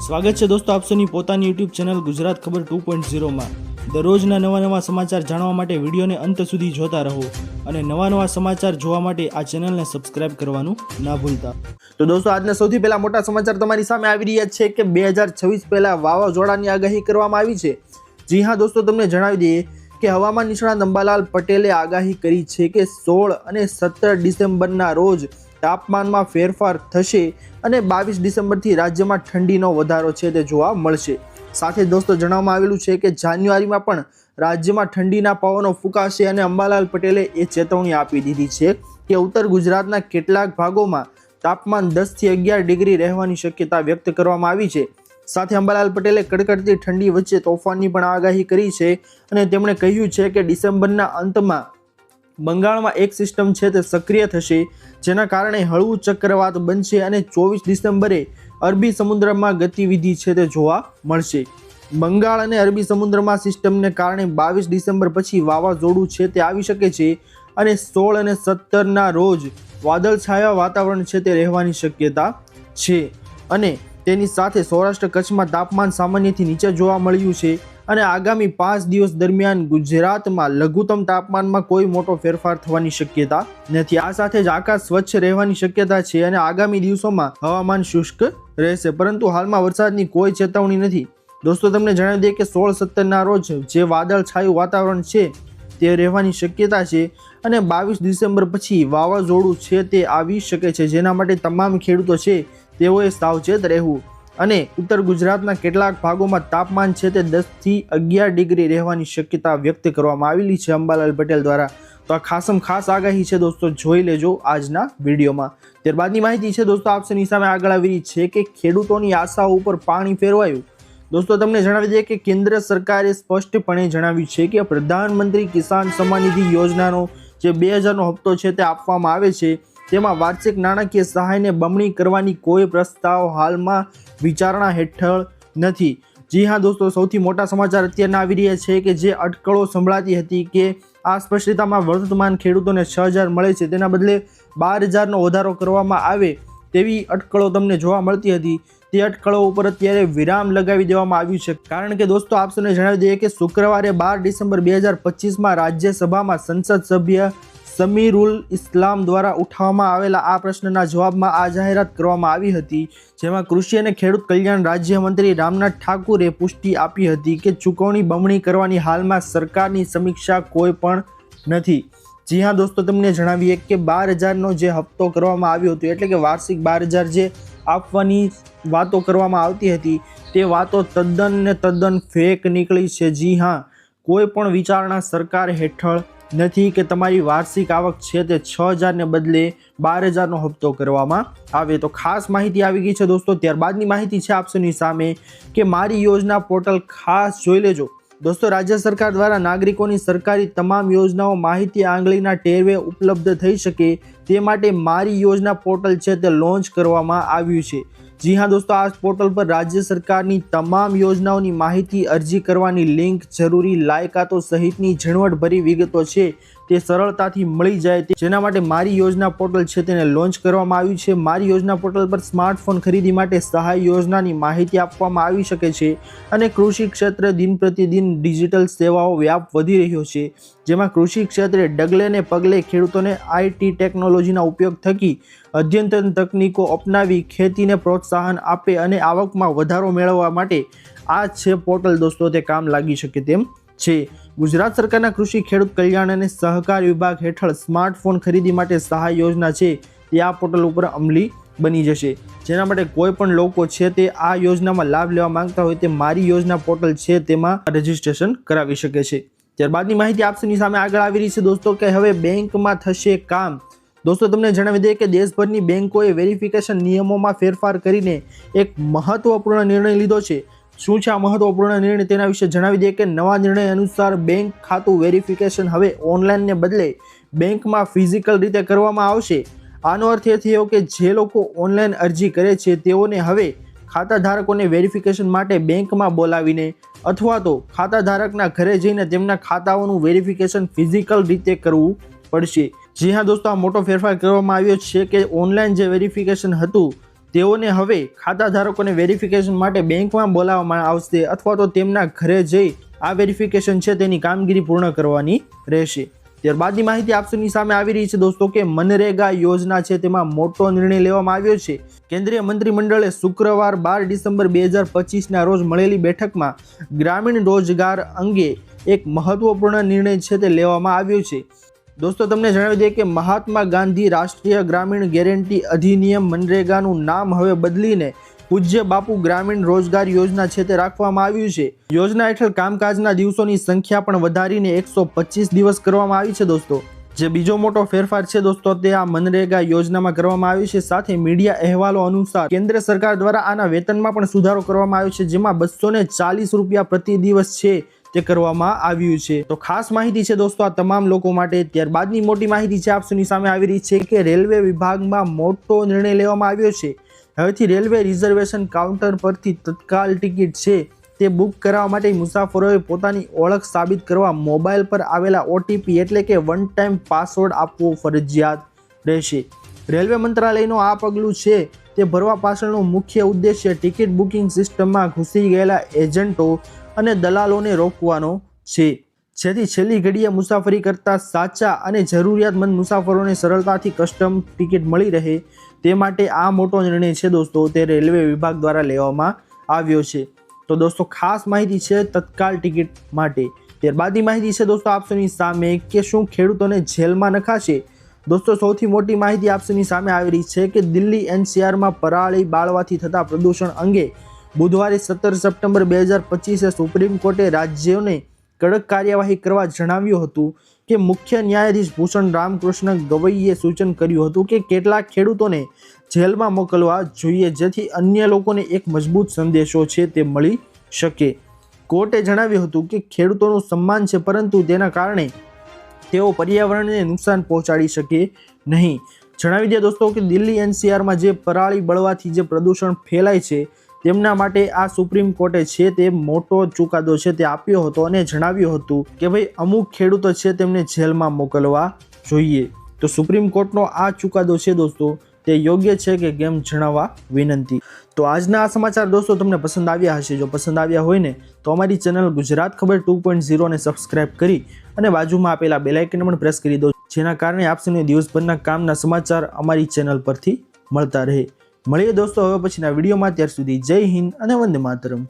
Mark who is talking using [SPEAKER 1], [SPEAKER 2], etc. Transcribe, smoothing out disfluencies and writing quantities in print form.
[SPEAKER 1] સ્વાગત છે દોસ્તો આપ સૌની પોતાની યુટ્યુબ ચેનલ ગુજરાત ખબર 2.0 માં દરરોજના નવા સમાચાર જાણવા માટે વિડીયોને અંત સુધી જોતા રહો અને નવા સમાચાર જોવા માટે આ ચેનલને સબસ્ક્રાઇબ કરવાનું ના ભૂલતા। તો દોસ્તો આજના સૌથી પહેલા મોટા સમાચાર તમારી સામે આવી રહ્યા છે કે 2026 પહેલા વાવાઝોડાની આગાહી કરવામાં આવી છે। જી હા દોસ્તો, તમને જણાવી દઈએ કે હવામાન નિષ્ણાત અંબાલાલ પટેલે આગાહી કરી છે કે 16 અને 17 ડિસેમ્બરના રોજ તાપમાનમાં ફેરફાર થશે અને 22 ડિસેમ્બરથી રાજ્યમાં ઠંડીનો વધારો છે તે જોવા મળશે। સાથે દોસ્તો જણાવવામાં આવેલું છે કે જાન્યુઆરીમાં પણ રાજ્યમાં ઠંડીના પવનો ફૂંકાશે અને અંબાલાલ પટેલે એ ચેતવણી આપી દીધી છે કે ઉત્તર ગુજરાતના કેટલાક ભાગોમાં તાપમાન 10 થી 11 ડિગ્રી રહેવાની શક્યતા વ્યક્ત કરવામાં આવી છે। સાથે અંબાલાલ પટેલે કડકડતી ઠંડી વચ્ચે તોફાનની પણ આગાહી કરી છે અને તેમણે કહ્યું છે કે ડિસેમ્બરના અંતમાં બંગાળમાં એક સિસ્ટમ છે તે સક્રિય થશે, જેના કારણે હળવું ચક્રવાત બનશે અને 24 ડિસેમ્બરે અરબી સમુદ્રમાં ગતિવિધિ છે તે જોવા મળશે। બંગાળ અને અરબી સમુદ્રમાં સિસ્ટમને કારણે 22 ડિસેમ્બર પછી વાવાઝોડું છે તે આવી શકે છે અને 16 અને 17ના રોજ વાદળછાયા વાતાવરણ છે તે રહેવાની શક્યતા છે અને તેની સાથે સૌરાષ્ટ્ર કચ્છમાં તાપમાન સામાન્યથી નીચે જોવા મળ્યું છે અને આગામી 5 દિવસ દરમિયાન ગુજરાતમાં લઘુત્તમ તાપમાનમાં કોઈ મોટો ફેરફાર થવાની શક્યતા નથી। આ સાથે જ આકાશ સ્વચ્છ રહેવાની શક્યતા છે અને આગામી દિવસોમાં હવામાન શુષ્ક રહેશે, પરંતુ હાલમાં વરસાદની કોઈ ચેતવણી નથી। દોસ્તો તમને જણાવી દઈએ કે 16-17ના રોજ જે વાદળછાયું વાતાવરણ છે તે રહેવાની શક્યતા છે અને 22 ડિસેમ્બર પછી વાવાઝોડું છે તે આવી શકે છે, જેના માટે તમામ ખેડૂતો છે તેઓએ સાવચેત રહેવું અને ઉત્તર ગુજરાતના કેટલાક ભાગોમાં તાપમાન છે તે 10 થી 11 ડિગ્રી રહેવાની શક્યતા વ્યક્ત કરવામાં આવેલી છે અંબાલાલ પટેલ દ્વારા। તો આ ખાસ આગાહી છે દોસ્તો, જોઈ લેજો આજના વિડીયોમાં। ત્યારબાદની માહિતી છે દોસ્તો આપ સૌની સામે આગળ આવી રહી છે કે ખેડૂતોની આશાઓ ઉપર પાણી ફેરવાયું। દોસ્તો તમને જણાવી દઈએ કે કેન્દ્ર સરકારે સ્પષ્ટપણે જણાવ્યું છે કે પ્રધાનમંત્રી કિસાન સન્માન નિધિ યોજનાનો જે 2000નો હપ્તો છે તે આપવામાં આવે છે, તેમાં વાર્ષિક નાણાકીય સહાયને બમણી કરવાની કોઈ પ્રસ્તાવ હાલમાં વિચારણા હેઠળ નથી। જી હા દોસ્તો, સૌથી મોટા સમાચાર અત્યારના આવી રહ્યા છે કે જે અટકળો સંભળાતી હતી કે આ સ્પષ્ટતામાં વર્તમાન ખેડૂતોને 6000 મળે છે, તેના બદલે 12000નો વધારો કરવામાં આવે તેવી અટકળો તમને જોવા મળતી હતી। તે અટકળો ઉપર અત્યારે વિરામ લગાવી દેવામાં આવ્યું છે, કારણ કે દોસ્તો આપ સૌને જણાવી દઈએ કે શુક્રવારે 12 ડિસેમ્બર 2025માં રાજ્યસભામાં સંસદ સભ્ય સમીરુલ ઇસ્લામ દ્વારા ઉઠાવવામાં આવેલા આ પ્રશ્નના જવાબમાં આ જાહેરાત કરવામાં આવી હતી, જેમાં કૃષિ અને ખેડૂત કલ્યાણ રાજ્યમંત્રી રામનાથ ઠાકુરે પુષ્ટિ આપી હતી કે ચૂકવણી બમણી કરવાની હાલમાં સરકારની સમીક્ષા કોઈ પણ નથી। જી હા દોસ્તો, તમને જણાવીએ કે 12000નો જે હપ્તો કરવામાં આવ્યો હતો, એટલે કે વાર્ષિક 12000 જે આપવાની વાતો કરવામાં આવતી હતી તે વાતો તદ્દન ફેક નીકળી છે। જી હા, કોઈ પણ વિચારણા સરકાર હેઠળ નથી કે તમારી વાર્ષિક આવક છે તે 6000 ને બદલે 12000નો હપ્તો કરવામાં આવે। તો ખાસ માહિતી આવી ગઈ છે દોસ્તો। ત્યારબાદની માહિતી છે આપ સૌની સામે કે મારી યોજના પોર્ટલ ખાસ જોઈ લેજો। દોસ્તો રાજ્ય સરકાર દ્વારા નાગરિકોની સરકારી તમામ યોજનાઓ માહિતી આંગળીના ટેરવે ઉપલબ્ધ થઈ શકે તે માટે મારી યોજના પોર્ટલ છે તે લોન્ચ કરવામાં આવ્યું છે। જી હા દોસ્તો, આ પોર્ટલ પર રાજ્ય સરકારની તમામ યોજનાઓની માહિતી, અરજી કરવાની લિંક, જરૂરી લાયકાતો સહિતની ઝીણવટભરી વિગતો છે તે સરળતાથી મળી જાય, જેના માટે મારી યોજના પોર્ટલ છે તેને લોન્ચ કરવામાં આવ્યું છે। મારી યોજના પોર્ટલ પર સ્માર્ટફોન ખરીદી માટે સહાય યોજનાની માહિતી આપવામાં આવી શકે છે અને કૃષિ ક્ષેત્રે દિન પ્રતિદિન ડિજિટલ સેવાઓ વ્યાપ વધી રહ્યો છે, જેમાં કૃષિ ક્ષેત્રે ડગલે ને પગલે ખેડૂતોને IT ટેકનોલોજીના ઉપયોગ થકી અદ્યતન તકનીકો અપનાવી ખેતીને પ્રોત્સાહન આપે અને આવકમાં વધારો મેળવવા માટે આ છે પોર્ટલ દોસ્તો તે કામ લાગી શકે તેમ છે। ગુજરાત સરકારના કૃષિ ખેડૂત કલ્યાણ અને સહકાર વિભાગ હેઠળ સ્માર્ટફોન ખરીદી માટે સહાય યોજના છે તે આ પોર્ટલ ઉપર અમલી બની જશે, જેના માટે કોઈ પણ લોકો છે તે આ યોજનામાં લાભ લેવા માંગતા હોય તે મારી યોજના પોર્ટલ છે તેમાં રજીસ્ટ્રેશન કરાવી શકે છે। ત્યારબાદની માહિતી આપ સૌની સામે આગળ આવી રહી છે દોસ્તો કે હવે બેંકમાં થશે કામ। દોસ્તો તમને જણાવી દઈએ કે દેશભરની બેંકોએ વેરિફિકેશન નિયમોમાં ફેરફાર કરીને એક મહત્વપૂર્ણ નિર્ણય લીધો છે। શું છે આ મહત્વપૂર્ણ નિર્ણય તેના વિશે જણાવી દઈએ કે નવા નિર્ણય અનુસાર બેંક ખાતું વેરિફિકેશન હવે ઓનલાઈનને બદલે બેંકમાં ફિઝિકલ રીતે કરવામાં આવશે। આનો અર્થ એ થયો કે જે લોકો ઓનલાઈન અરજી કરે છે તેઓને હવે ખાતા ધારકોને વેરિફિકેશન માટે બેંકમાં બોલાવીને અથવા તો ખાતા ધારકના ઘરે જઈને તેમના ખાતાઓનું વેરિફિકેશન ફિઝિકલ રીતે કરવું પડશે। જી હા દોસ્તો, આ મોટો ફેરફાર કરવામાં આવ્યો છે કે ઓનલાઈન જે વેરિફિકેશન હતું તેઓને હવે ખાતા ધારકોને વેરિફિકેશન માટે બેંકમાં બોલાવવામાં આવશે અથવા તો તેમના ઘરે જઈ આ વેરિફિકેશન છે તેની કામગીરી પૂર્ણ કરવાની રહેશે। ત્યારબાદની માહિતી આપની સામે આવી રહી છે દોસ્તો કે મનરેગા યોજના છે તેમાં મોટો નિર્ણય લેવામાં આવ્યો છે। કેન્દ્રીય મંત્રીમંડળે શુક્રવાર 12 ડિસેમ્બર 2025ના રોજ મળેલી બેઠકમાં ગ્રામીણ રોજગાર અંગે એક મહત્વપૂર્ણ નિર્ણય છે તે લેવામાં આવ્યો છે। દોસ્તો તમને જણાવી દઈએ કે મહાત્મા ગાંધી રાષ્ટ્રીય ગ્રામીણ ગેરંટી અધિનિયમ મનરેગાનું નામ હવે બદલીને પૂજ્ય બાપુ ગ્રામીણ રોજગાર યોજના છે તે રાખવામાં આવ્યું છે। યોજના હેઠળ કામકાજના દિવસોની સંખ્યા પણ વધારીને 125 દિવસ કરવામાં આવી છે દોસ્તો। જે બીજો મોટો ફેરફાર છે દોસ્તો તે આ મનરેગા યોજનામાં કરવામાં આવ્યો છે। સાથે મીડિયા અહેવાલો અનુસાર કેન્દ્ર સરકાર દ્વારા આના વેતનમાં પણ સુધારો કરવામાં આવ્યો છે, જેમાં 240 રૂપિયા પ્રતિ દિવસ છે તે કરવામાં આવ્યું છે। તો ખાસ માહિતી છે દોસ્તો આ તમામ લોકો માટે। ત્યારબાદની મોટી માહિતી છે આપની સામે આવી રહી છે કે રેલવે વિભાગમાં મોટો નિર્ણય લેવામાં આવ્યો છે। હવેથી રેલવે રિઝર્વેશન કાઉન્ટર પરથી તત્કાલ ટિકિટ છે તે બુક કરાવવા માટે મુસાફરોએ પોતાની ઓળખ સાબિત કરવા મોબાઈલ પર આવેલા OTP એટલે કે વન ટાઈમ પાસવર્ડ આપવો ફરજિયાત રહેશે। રેલવે મંત્રાલયનું આ પગલું છે તે ભરવા પાછળનો મુખ્ય ઉદ્દેશ્ય ટિકિટ બુકિંગ સિસ્ટમમાં ઘૂસી ગયેલા એજન્ટો અને દલાલોને રોકવાનો છે, જેથી છેલ્લી ઘડીએ મુસાફરી કરતા સાચા અને જરૂરિયાતમંદ મુસાફરોને સરળતાથી કસ્ટમ ટિકિટ મળી રહે તે માટે આ મોટો નિર્ણય છે દોસ્તો તે રેલવે વિભાગ દ્વારા લેવામાં આવ્યો છે। તો દોસ્તો ખાસ માહિતી છે તત્કાલ ટિકિટ માટે। ત્યારબાદની માહિતી છે દોસ્તો આપની સામે કે શું ખેડૂતોને જેલમાં નખાશે। દોસ્તો સૌથી મોટી માહિતી આપની સામે આવી રહી છે કે દિલ્હી NCRમાં પરાળી બાળવાથી થતા પ્રદૂષણ અંગે બુધવારે 17 સપ્ટેમ્બર 2025 સુપ્રીમ કોર્ટે રાજ્યોને કડક કાર્યવાહી કરવા જણાવ્યું હતું કે મુખ્ય ન્યાયાધીશ ભૂષણ રામકૃષ્ણ ગવઈએ સૂચન કર્યું હતું કે કેટલાક ખેડૂતોને જેલમાં મોકલવા જોઈએ, જેથી અન્ય લોકોને એક મજબૂત સંદેશો છે તે મળી શકે। કોર્ટે જણાવ્યું હતું કે ખેડૂતોનું સન્માન છે, પરંતુ તેના કારણે તેઓ પર્યાવરણને નુકસાન પહોંચાડી શકે નહીં। જણાવી દે દોસ્તો કે દિલ્હી NCRમાં જે પરાળી બળવાથી જે પ્રદૂષણ ફેલાય છે તેમના માટે આ સુપ્રીમ કોર્ટે છે તે મોટો ચુકાદો છે તે આપ્યો હતો અને જણાવ્યું હતું કે ભાઈ અમુક ખેડૂતો છે તેમને જેલમાં મોકલવા જોઈએ। તો સુપ્રીમ કોર્ટનો આ ચુકાદો છે દોસ્તો તે યોગ્ય છે કે કેમ જણાવવા વિનંતી। તો આજના આ સમાચાર દોસ્તો તમને પસંદ આવ્યા હશે। જો પસંદ આવ્યા હોય ને તો અમારી ચેનલ ગુજરાત ખબર 2.0 ને સબસ્ક્રાઇબ કરી અને બાજુમાં આપેલા બેલ આઇકન પણ પ્રેસ કરી દો, જેના કારણે આપને દિવસભરના કામના સમાચાર અમારી ચેનલ પરથી મળતા રહે। મળીએ દોસ્તો હવે પછીના વિડીયોમાં, ત્યાર સુધી જય હિન્દ અને વંદે માતરમ।